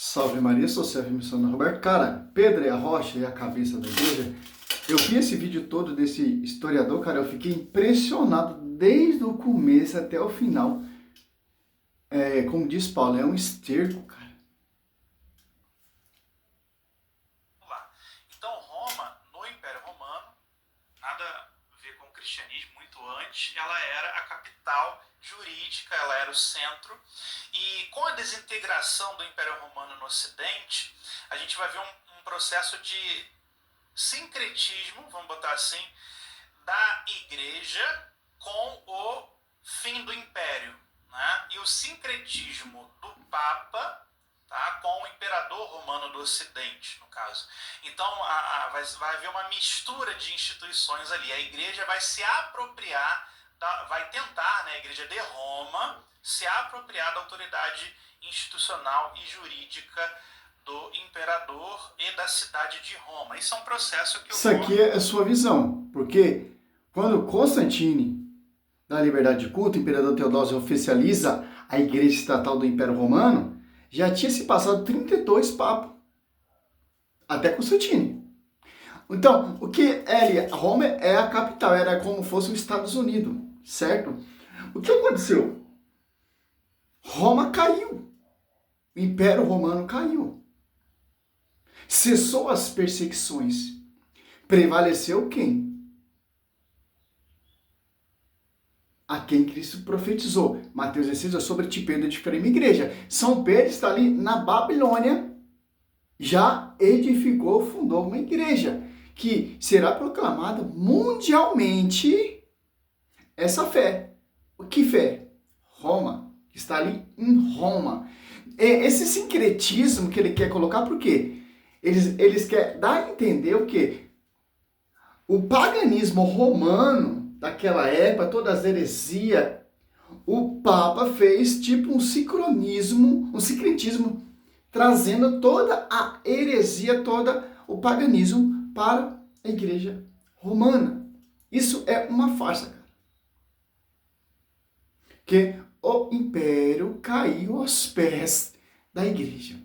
Salve Maria, sou Sérgio Missionário Roberto. Cara, Pedro é a rocha e a cabeça da igreja. Eu vi esse vídeo todo desse historiador, cara, eu fiquei impressionado desde o começo até o final. Como diz Paulo, é um esterco, cara. Lá. Então, Roma, no Império Romano, nada a ver com o cristianismo, muito antes, ela era a capital jurídica, ela era o centro. E com a desintegração do Império Romano no Ocidente, a gente vai ver um processo de sincretismo, vamos botar assim, da igreja com o fim do império, né? E o sincretismo do Papa, tá? Com o imperador romano do Ocidente, no caso. Então vai haver uma mistura de instituições ali. A igreja vai se apropriar, vai tentar, né, a igreja de Roma, se apropriar da autoridade institucional e jurídica do imperador e da cidade de Roma. Isso é um processo que Isso aqui é a sua visão, porque quando Constantine, da liberdade de culto, o imperador Teodósio oficializa a igreja estatal do Império Romano, já tinha se passado 32 papas, até Constantine. Então, o que é ali? Roma é a capital, era como fosse os Estados Unidos, certo? O que aconteceu? Roma caiu, o Império Romano caiu, cessou as perseguições, prevaleceu quem? A quem Cristo profetizou. Mateus 16 é sobre ti, Pedro, edificarei minha igreja. São Pedro está ali na Babilônia, já edificou, fundou uma igreja que será proclamada mundialmente essa fé. Que fé? Roma, que está ali em Roma. Esse sincretismo que ele quer colocar, por quê? Eles querem dar a entender o quê? O paganismo romano daquela época, todas as heresias, o Papa fez tipo um sincronismo, um sincretismo, trazendo toda a heresia, todo o paganismo para a igreja romana. Isso é uma farsa, cara. Que o império caiu aos pés da igreja.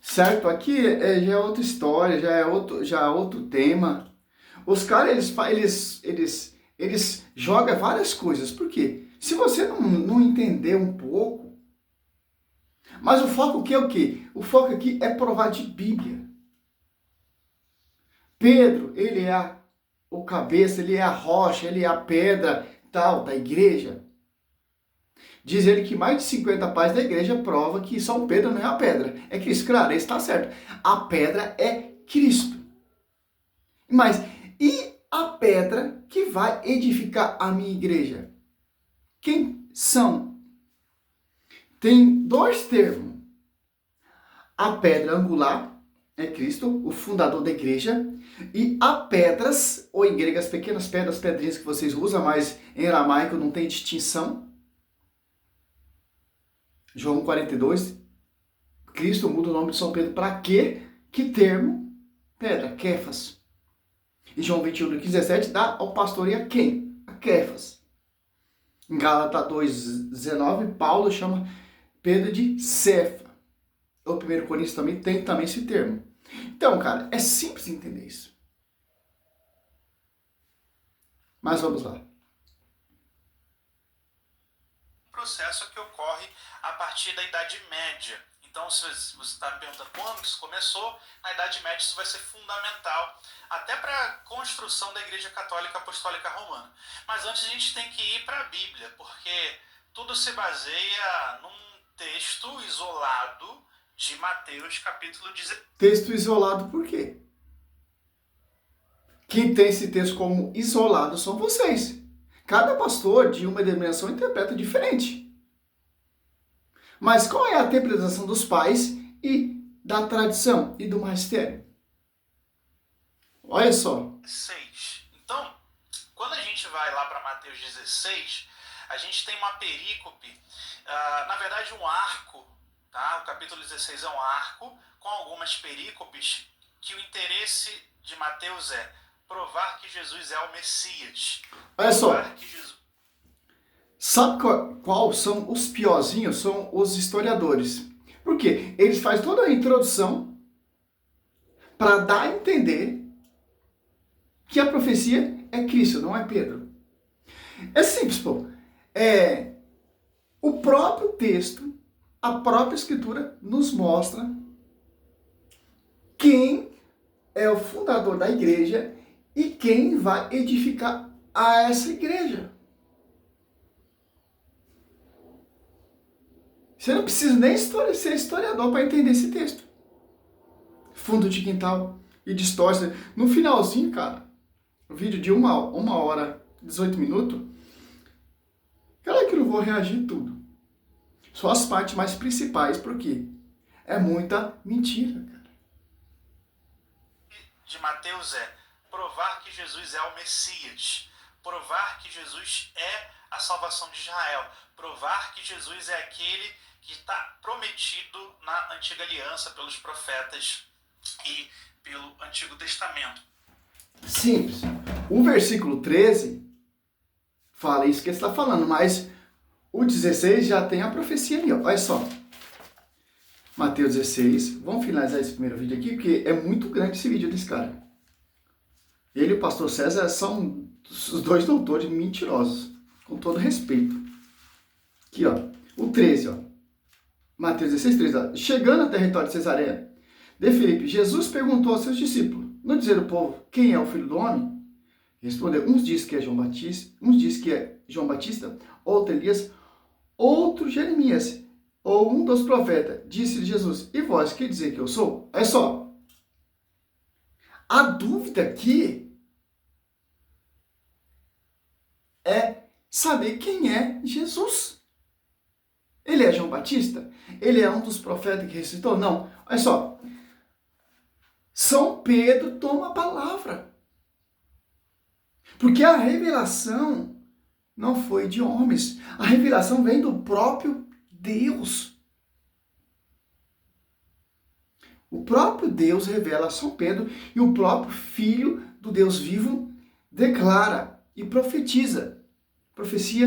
Certo? Aqui já é outra história, já é outro tema. Os caras, eles jogam várias coisas. Por quê? Se você não entender um pouco, mas o foco aqui é o quê? O foco aqui é provar de Bíblia. Pedro, ele é o cabeça, ele é a rocha, ele é a pedra tal da igreja. Diz ele que mais de 50 pais da igreja prova que São Pedro não é a pedra, é Cristo. Claro, isso está certo. A pedra é Cristo. Mas e a pedra que vai edificar a minha igreja? Quem são? Tem dois termos. A pedra angular é Cristo, o fundador da igreja, e a pedras, ou em grego as pequenas pedras, pedrinhas que vocês usam, mas em aramaico não tem distinção. João 42, Cristo muda o nome de São Pedro para quê? Que termo? Pedra, Kéfas. E João 21, 17 dá ao pastor e a quem? A Kéfas. Em Gálatas 2,19, Paulo chama Pedro de Cefa. O 1 Coríntios também tem esse termo. Então, cara, é simples entender isso. Mas vamos lá. Processo que ocorre a partir da Idade Média. Então, se você está me perguntando quando isso começou, na Idade Média isso vai ser fundamental até para a construção da Igreja Católica Apostólica Romana. Mas antes a gente tem que ir para a Bíblia, porque tudo se baseia num texto isolado de Mateus, capítulo 16. Texto isolado por quê? Quem tem esse texto como isolado são vocês. Cada pastor de uma denominação interpreta diferente. Mas qual é a interpretação dos pais e da tradição e do magistério? Olha só. 16. Então, quando a gente vai lá para Mateus 16, a gente tem uma perícope, na verdade um arco, tá? O capítulo 16 é um arco com algumas perícopes que o interesse de Mateus é provar que Jesus é o Messias. Olha só. Sabe qual são os piorzinhos? São os historiadores. Por quê? Eles fazem toda a introdução para dar a entender que a profecia é Cristo, não é Pedro. É simples, pô. O próprio texto, a própria escritura nos mostra quem é o fundador da igreja e quem vai edificar a essa igreja. Você não precisa nem ser historiador para entender esse texto. Fundo de quintal e distorce. No finalzinho, cara, o vídeo de 1 hora, 18 minutos, claro que eu não vou reagir tudo. Só as partes mais principais, porque é muita mentira, cara. De Mateus é provar que Jesus é o Messias, provar que Jesus é a salvação de Israel, provar que Jesus é aquele que está prometido na antiga aliança pelos profetas e pelo Antigo Testamento. Simples. O versículo 13 fala isso que ele está falando, mas o 16 já tem a profecia ali, ó. Olha só. Mateus 16. Vamos finalizar esse primeiro vídeo aqui, porque é muito grande esse vídeo desse cara. Ele e o pastor César são os dois doutores mentirosos, com todo respeito. Aqui, ó. O 13, ó. Mateus 16, 13. Ó. Chegando ao território de Cesareia de Filipe, Jesus perguntou aos seus discípulos, no dizer o povo, quem é o Filho do Homem? Respondeu, uns diz que é João Batista, outro Elias, outro Jeremias, ou um dos profetas. Disse-lhe Jesus, e vós, que dizer que eu sou? É só. A dúvida aqui é saber quem é Jesus. Ele é João Batista? Ele é um dos profetas que ressuscitou? Não. Olha só. São Pedro toma a palavra. Porque a revelação não foi de homens. A revelação vem do próprio Deus. O próprio Deus revela a São Pedro e o próprio Filho do Deus vivo declara e profetiza. Profecia,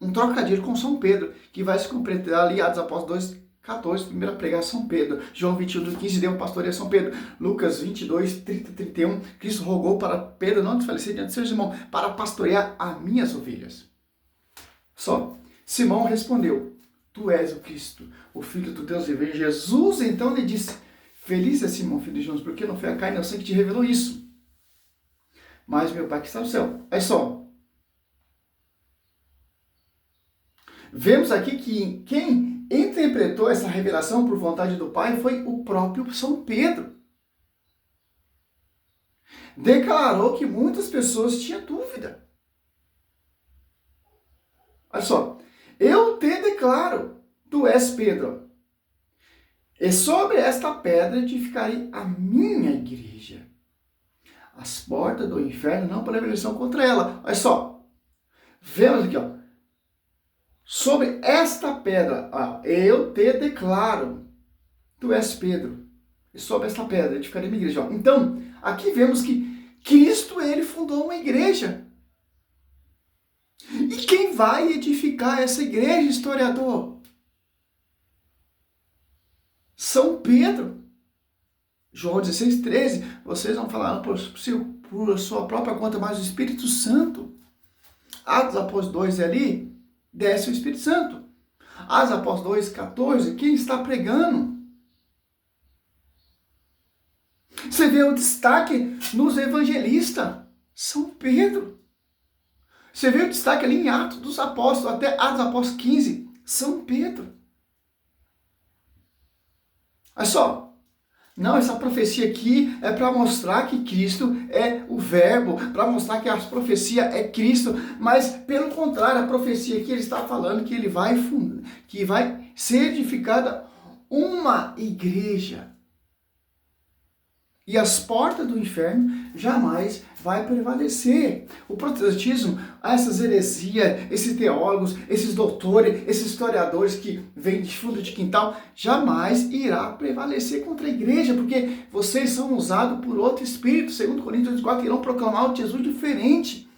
um trocadilho com São Pedro, que vai se completar ali, Atos Apóstolos 2, 14, primeira pregar São Pedro. João 21, 15, deu pastoreio a São Pedro. Lucas 22, 30, 31, Cristo rogou para Pedro não desfalecer diante de seus irmãos, para pastorear as minhas ovelhas. Só. Simão respondeu, tu és o Cristo, o Filho do Deus vivo. Jesus então lhe disse, feliz é Simão, filho de Jonas, porque não foi a carne, nem o sangue que te revelou isso, mas meu Pai que está no céu. É só. Vemos aqui que quem interpretou essa revelação por vontade do Pai foi o próprio São Pedro. Declarou que muitas pessoas tinham dúvida. Olha só. Eu te declaro, tu és Pedro. E sobre esta pedra edificarei a minha igreja. As portas do inferno não prevalecerão contra ela. Olha só. Vemos aqui, ó. Sobre esta pedra, eu te declaro, tu és Pedro, e sobre esta pedra edificarei minha igreja. Então, aqui vemos que Cristo, ele fundou uma igreja. E quem vai edificar essa igreja, historiador? São Pedro. João 16, 13, vocês não falaram por sua própria conta, mas o Espírito Santo. Atos Apóstolos 2 ali, desce o Espírito Santo. Atos Apóstolos 2, 14, quem está pregando? Você vê o destaque nos evangelistas. São Pedro. Você vê o destaque ali em Atos dos Apóstolos, até Atos Apóstolos 15. São Pedro. Olha só. Não, essa profecia aqui é para mostrar que Cristo é o verbo, para mostrar que a profecia é Cristo, mas pelo contrário, a profecia aqui ele está falando que que vai ser edificada uma igreja. E as portas do inferno jamais vai prevalecer. O protestantismo, essas heresias, esses teólogos, esses doutores, esses historiadores que vêm de fundo de quintal, jamais irá prevalecer contra a igreja, porque vocês são usados por outro espírito, segundo Coríntios 4, irão proclamar um Jesus diferente.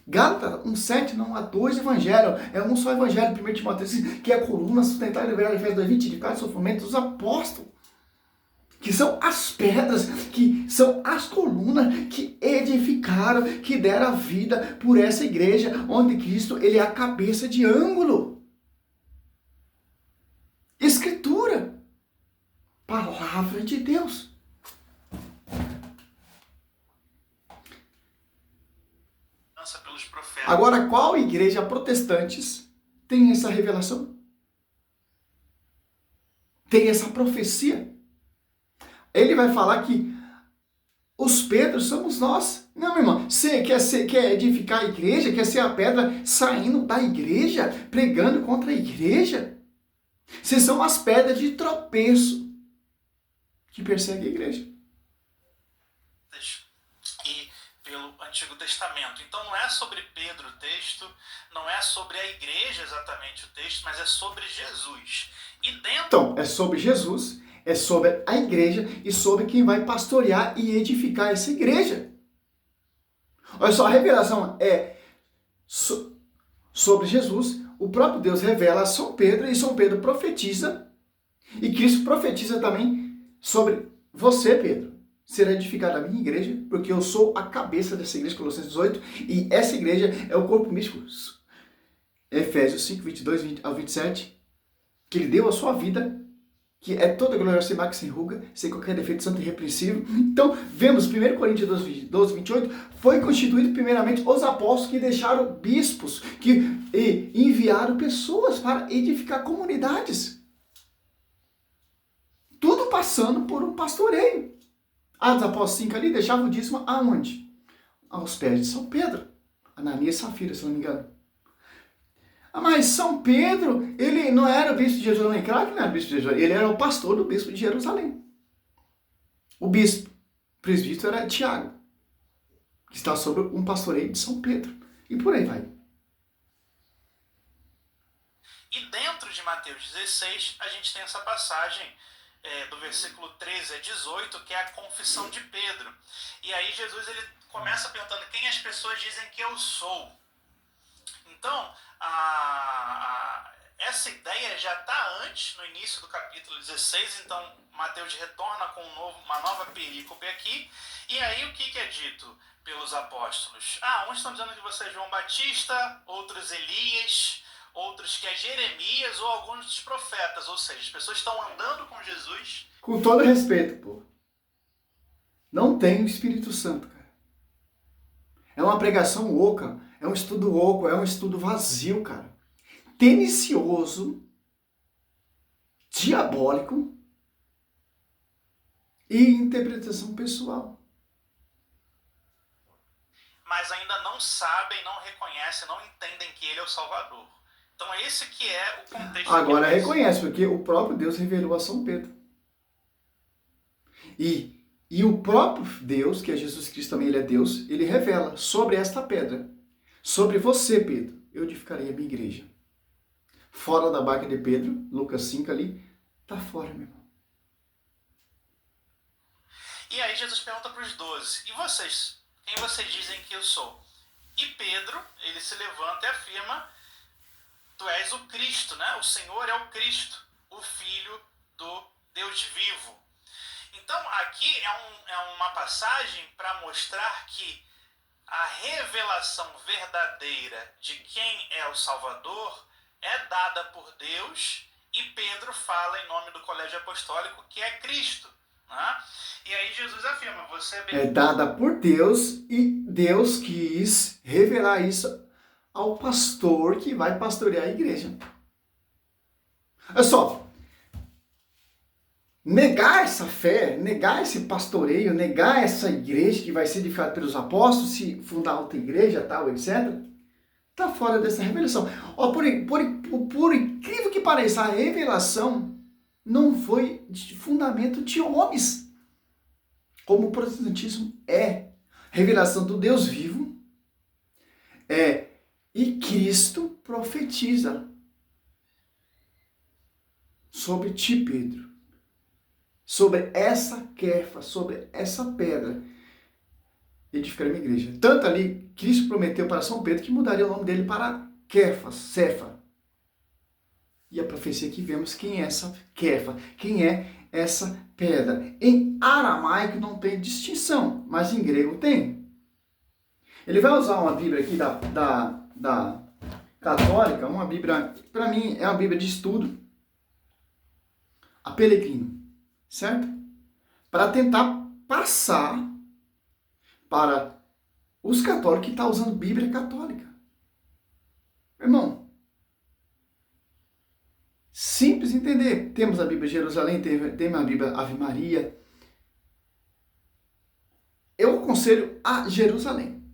Gálatas 1,7 não há dois evangelhos, é um só evangelho. 1 Timóteo que é a coluna sustentável e verdadeira, Efésios 2,20, de cada sofrimento dos apóstolos, que são as pedras, que são as colunas que edificaram, que deram a vida por essa igreja, onde Cristo ele é a cabeça de ângulo. Escritura, palavra de Deus. Pelos profetas. Agora, qual igreja protestantes tem essa revelação? Tem essa profecia? Ele vai falar que os Pedros somos nós. Não, meu irmão, você quer edificar a igreja, quer ser a pedra saindo da igreja, pregando contra a igreja? Vocês são as pedras de tropeço que perseguem a igreja. E pelo Antigo Testamento. Então não é sobre Pedro o texto, não é sobre a igreja exatamente o texto, mas é sobre Jesus. E dentro... Então, é sobre Jesus, é sobre a igreja e sobre quem vai pastorear e edificar essa igreja. Olha só, a revelação é sobre Jesus. O próprio Deus revela a São Pedro e São Pedro profetiza. E Cristo profetiza também sobre você, Pedro. Será edificada a minha igreja, porque eu sou a cabeça dessa igreja, Colossenses 18, e essa igreja é o corpo místico. Efésios 5, 22 ao 27, que ele deu a sua vida, que é toda gloriosa, sem mácula, sem ruga, sem qualquer defeito, santo e irrepreensível. Então, vemos 1 Coríntios 12, 28, foi constituído primeiramente os apóstolos que deixaram bispos, que enviaram pessoas para edificar comunidades. Tudo passando por um pastoreio. Atos Apóstolos 5 ali deixava o dízimo aonde? Aos pés de São Pedro. Ananias e Safira, se não me engano. Mas São Pedro, ele não era o bispo de Jerusalém. Claro que não era o bispo de Jerusalém. Ele era o pastor do bispo de Jerusalém. O bispo presbítero era Tiago, que está sobre um pastoreio de São Pedro. E por aí vai. E dentro de Mateus 16, a gente tem essa passagem do versículo 13 a 18, que é a confissão de Pedro. E aí Jesus ele começa perguntando quem as pessoas dizem que eu sou. Então, essa ideia já está antes, no início do capítulo 16, então Mateus retorna com uma nova perícope aqui, e aí o que é dito pelos apóstolos? Uns estão dizendo que você é João Batista, outros Elias, outros que é Jeremias ou alguns dos profetas, ou seja, as pessoas estão andando com Jesus. Com todo respeito, pô. Não tem o Espírito Santo, cara. É uma pregação oca, é um estudo oco, é um estudo vazio, cara. Tenicioso, diabólico e interpretação pessoal. Mas ainda não sabem, não reconhecem, não entendem que ele é o Salvador. Então esse que é o contexto. Agora reconhece, porque o próprio Deus revelou a São Pedro. E o próprio Deus, que é Jesus Cristo também, ele é Deus, ele revela sobre esta pedra, sobre você, Pedro, eu edificarei a minha igreja. Fora da barca de Pedro, Lucas 5 ali, tá fora, meu irmão. E aí Jesus pergunta para os 12, e vocês? Quem vocês dizem que eu sou? E Pedro, ele se levanta e afirma, tu és o Cristo, né? O Senhor é o Cristo, o Filho do Deus vivo. Então, aqui é uma passagem para mostrar que a revelação verdadeira de quem é o Salvador é dada por Deus e Pedro fala em nome do colégio apostólico que é Cristo. Né? E aí Jesus afirma, você é dada por Deus e Deus quis revelar isso ao pastor que vai pastorear a igreja. Olha só, negar essa fé, negar esse pastoreio, negar essa igreja que vai ser edificada pelos apóstolos, se fundar outra igreja, tal, etc., está fora dessa revelação. Ó, por incrível que pareça, a revelação não foi de fundamento de homens, como o protestantismo é. Revelação do Deus vivo e Cristo profetiza sobre ti, Pedro, sobre essa Kefa, sobre essa pedra. edificarei minha igreja. Tanto ali, Cristo prometeu para São Pedro que mudaria o nome dele para Kefas, Cefa. E a profecia que vemos, quem é essa Kefa? Quem é essa pedra? Em aramaico não tem distinção, mas em grego tem. Ele vai usar uma Bíblia aqui da católica, uma Bíblia, para mim, é uma Bíblia de estudo, a Pelegrino, certo? Para tentar passar para os católicos que estão usando Bíblia católica. Irmão, simples entender. Temos a Bíblia de Jerusalém, temos a Bíblia Ave Maria. Eu aconselho a Jerusalém.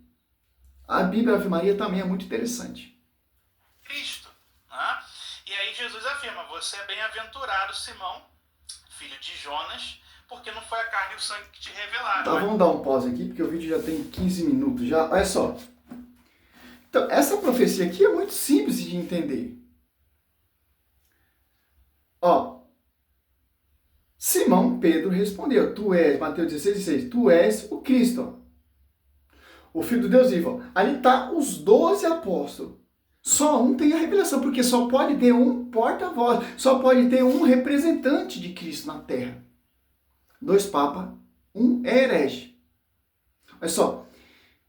A Bíblia Ave Maria também é muito interessante. Cristo. Né? E aí Jesus afirma, você é bem-aventurado, Simão, filho de Jonas, porque não foi a carne e o sangue que te revelaram. Tá, vamos dar um pause aqui, porque o vídeo já tem 15 minutos já. Olha só. Então, essa profecia aqui é muito simples de entender. Ó, Simão Pedro respondeu, tu és, Mateus 16,6, tu és o Cristo, o Filho do Deus vivo. Ali está os 12 apóstolos. Só um tem a revelação, porque só pode ter um porta-voz, só pode ter um representante de Cristo na terra. 2 papas, um é herege. Olha só,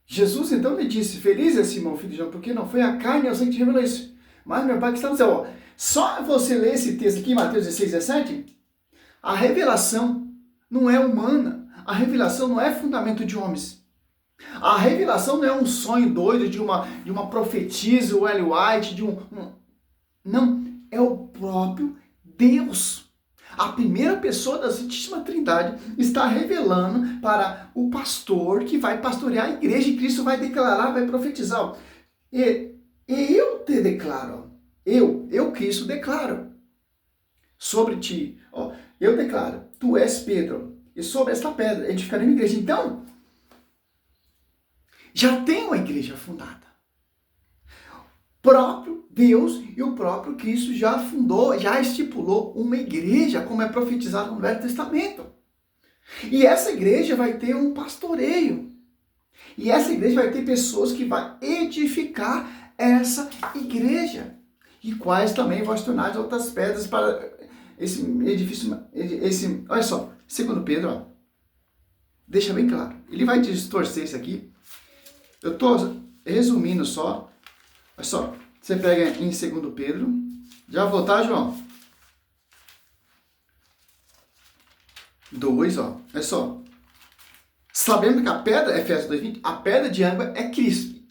Jesus então lhe disse, feliz é Simão, filho de João, porque não foi a carne e o sangue que revelou isso, mas meu Pai que está no céu. Ó, só você ler esse texto aqui, Mateus 16, 17, a revelação não é humana, a revelação não é fundamento de homens. A revelação não é um sonho doido de uma profetisa, o Ellen White, não, é o próprio Deus. A primeira pessoa da Santíssima Trindade está revelando para o pastor que vai pastorear a igreja e Cristo vai declarar, vai profetizar. E eu te declaro, eu Cristo declaro sobre ti, ó, eu declaro, tu és Pedro, e sobre esta pedra edificarei minha igreja. Então, já tem uma igreja fundada. O próprio Deus e o próprio Cristo já fundou, já estipulou uma igreja, como é profetizado no Velho Testamento. E essa igreja vai ter um pastoreio. E essa igreja vai ter pessoas que vão edificar essa igreja. E quais também vão se tornar de outras pedras para esse edifício. Olha só, segundo Pedro, ó, deixa bem claro. Ele vai distorcer isso aqui. Eu estou resumindo só. Olha só, você pega em 2 Pedro. Já vou, tá, João? 2, ó. Olha só. Sabendo que a pedra, Efésios 2:20, a pedra de ângulo é Cristo.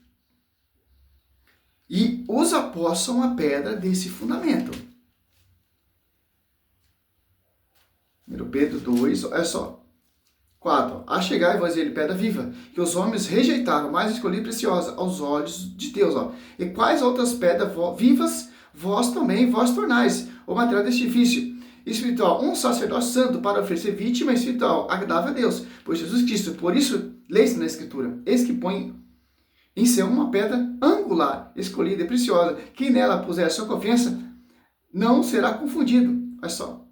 E os apóstolos são a pedra desse fundamento. 1 Pedro 2, olha só. 4. A chegar e vós ele pedra viva, que os homens rejeitaram, mas escolhi preciosa aos olhos de Deus. Ó. E quais outras pedras vivas vós também vós tornais, o material deste edifício espiritual, um sacerdócio santo para oferecer vítima espiritual agradável a Deus, por Jesus Cristo. Por isso, leis na Escritura, eis que põe em ser uma pedra angular, escolhida e preciosa. Quem nela puser a sua confiança não será confundido. Olha só.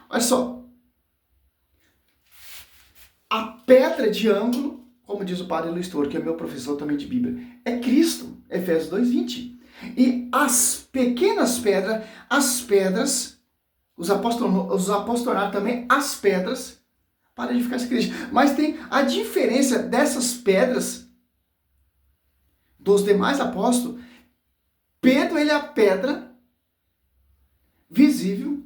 Olha só. A pedra de ângulo, como diz o padre Luiz Toro, que é meu professor também de Bíblia, é Cristo, Efésios 2:20. E as pequenas pedras, as pedras, os apostolados também, as pedras, para edificar essa igreja. Mas tem a diferença dessas pedras, dos demais apóstolos. Pedro, ele é a pedra visível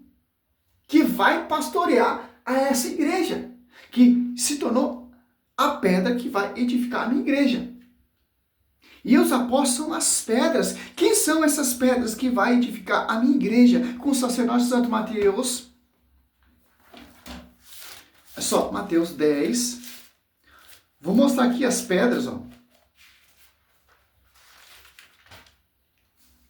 que vai pastorear a essa igreja, que se tornou a pedra que vai edificar a minha igreja. E os apóstolos são as pedras. Quem são essas pedras que vai edificar a minha igreja? Com o sacerdote Santo Mateus. É só, Mateus 10. Vou mostrar aqui as pedras, ó.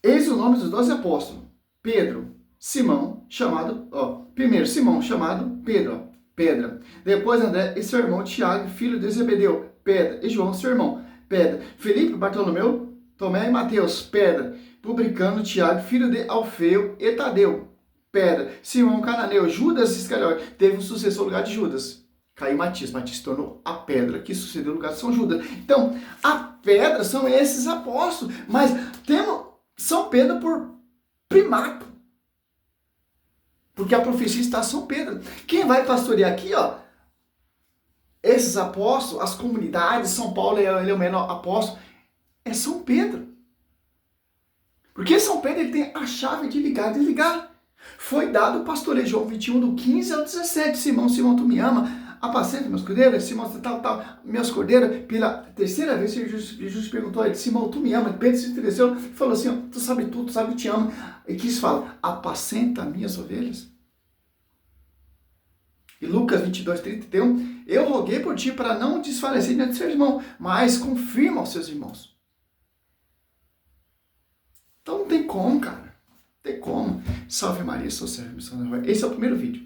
Eis o nome dos 12 apóstolos. Pedro, Simão, chamado, ó. Primeiro, Simão, chamado Pedro, ó. Pedra. Depois André e seu irmão Tiago, filho de Zebedeu, pedra. E João, seu irmão, pedra. Felipe, Bartolomeu, Tomé e Mateus, pedra. Publicano, Tiago, filho de Alfeu e Tadeu, pedra. Simão, cananeu, Judas Iscariote, teve um sucessor no lugar de Judas. caiu Matias. Matias se tornou a pedra que sucedeu no lugar de São Judas. Então, a pedra são esses apóstolos, mas temos São Pedro por primato. Porque a profecia está em São Pedro. Quem vai pastorear aqui, ó, esses apóstolos, as comunidades, São Paulo ele é o menor apóstolo, é São Pedro. Porque São Pedro ele tem a chave de ligar e desligar. Foi dado o pastoreio, João 21, do 15 ao 17. Simão, Simão, tu me ama, apacenta meus cordeiros, Simão, tal, meus cordeiros. Pela terceira vez, Jesus perguntou a ele, Simão, tu me ama? Pedro se interessou e falou assim, ó, tu sabe tudo, tu sabe que te amo. E quis falar, apacenta minhas ovelhas. E Lucas 22, 31, eu roguei por ti para não desfalecer diante de seu irmão, mas confirma aos seus irmãos. Então não tem como, cara. Não tem como. Salve Maria, sou servo. Esse é o primeiro vídeo.